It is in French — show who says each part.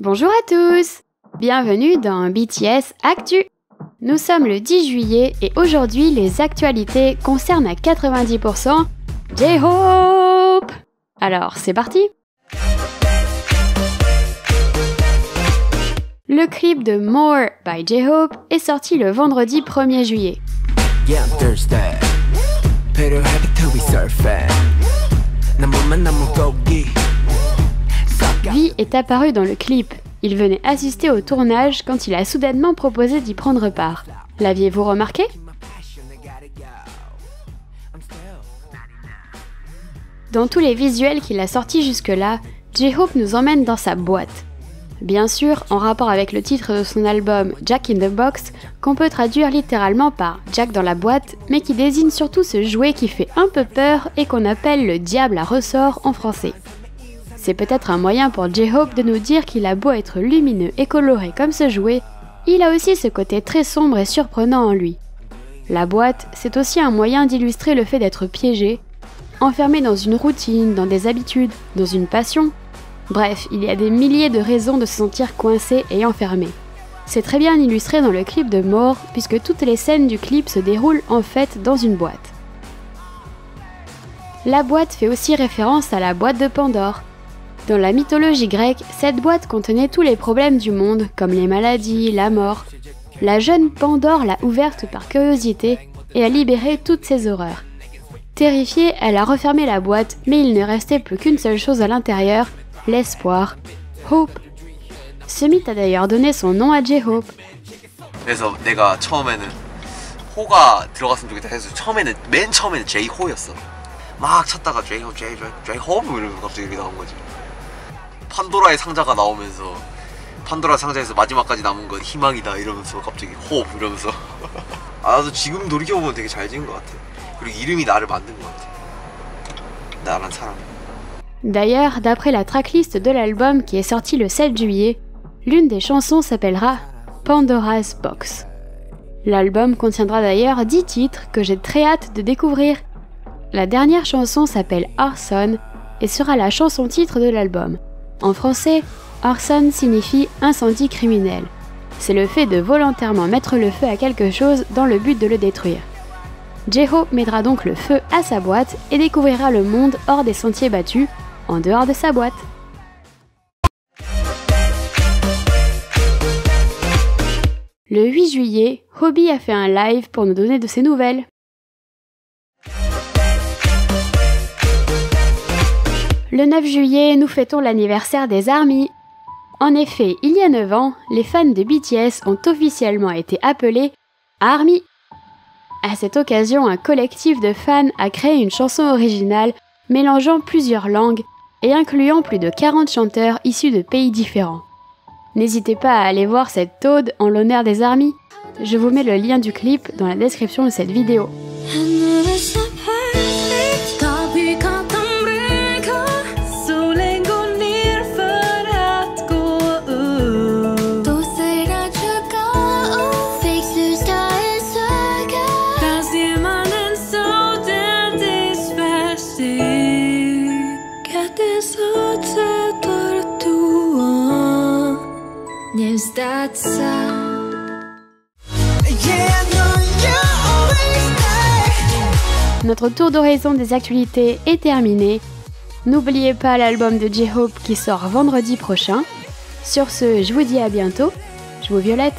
Speaker 1: Bonjour à tous! Bienvenue dans BTS Actu! Nous sommes le 10 juillet et aujourd'hui les actualités concernent à 90% J-Hope! Alors c'est parti! Le clip de More by J-Hope est sorti le vendredi 1er juillet. V est apparu dans le clip. Il venait assister au tournage quand il a soudainement proposé d'y prendre part. L'aviez-vous remarqué? Dans tous les visuels qu'il a sortis jusque-là, J-Hope nous emmène dans sa boîte. Bien sûr, en rapport avec le titre de son album Jack in the Box, qu'on peut traduire littéralement par Jack dans la boîte, mais qui désigne surtout ce jouet qui fait un peu peur et qu'on appelle le diable à ressort en français. C'est peut-être un moyen pour J-Hope de nous dire qu'il a beau être lumineux et coloré comme ce jouet, il a aussi ce côté très sombre et surprenant en lui. La boîte, c'est aussi un moyen d'illustrer le fait d'être piégé, enfermé dans une routine, dans des habitudes, dans une passion. Bref, il y a des milliers de raisons de se sentir coincé et enfermé. C'est très bien illustré dans le clip de More, puisque toutes les scènes du clip se déroulent en fait dans une boîte. La boîte fait aussi référence à la boîte de Pandore. Dans la mythologie grecque, cette boîte contenait tous les problèmes du monde, comme les maladies, la mort. La jeune Pandore l'a ouverte par curiosité et a libéré toutes ses horreurs. Terrifiée, elle a refermé la boîte, mais il ne restait plus qu'une seule chose à l'intérieur, l'espoir, Hope. Ce mythe a d'ailleurs donné son nom à J-Hope.
Speaker 2: 그래서 내가 처음에는 호가 들어갔으면 좋겠다 해서 맨 처음에는 J-Ho였어. 막 찾다가 J-Hope 이러면서 갑자기 이렇게 나온 거지. 판도라의 상자가 나오면서 판도라 상자에서 마지막까지 남은 건 희망이다 이러면서 갑자기 Hope 이러면서 나도 지금 돌이켜보면 되게 잘 지은 것 같아. 그리고 이름이 나를 만든 것 같아. 나란 사람.
Speaker 1: D'ailleurs, d'après la tracklist de l'album qui est sorti le 7 juillet, l'une des chansons s'appellera Pandora's Box. L'album contiendra d'ailleurs 10 titres que j'ai très hâte de découvrir. La dernière chanson s'appelle Arson et sera la chanson titre de l'album. En français, arson signifie incendie criminel. C'est le fait de volontairement mettre le feu à quelque chose dans le but de le détruire. J-Hope mettra donc le feu à sa boîte et découvrira le monde hors des sentiers battus, en dehors de sa boîte. Le 8 juillet, Hobie a fait un live pour nous donner de ses nouvelles. Le 9 juillet, nous fêtons l'anniversaire des ARMY. En effet, il y a 9 ans, les fans de BTS ont officiellement été appelés ARMY. À cette occasion, un collectif de fans a créé une chanson originale mélangeant plusieurs langues et incluant plus de 40 chanteurs issus de pays différents. N'hésitez pas à aller voir cette ode en l'honneur des ARMY. Je vous mets le lien du clip dans la description de cette vidéo. Notre tour d'horizon des actualités est terminé. N'oubliez pas l'album de J-Hope qui sort vendredi prochain. Sur ce, je vous dis à bientôt. Je vous violette.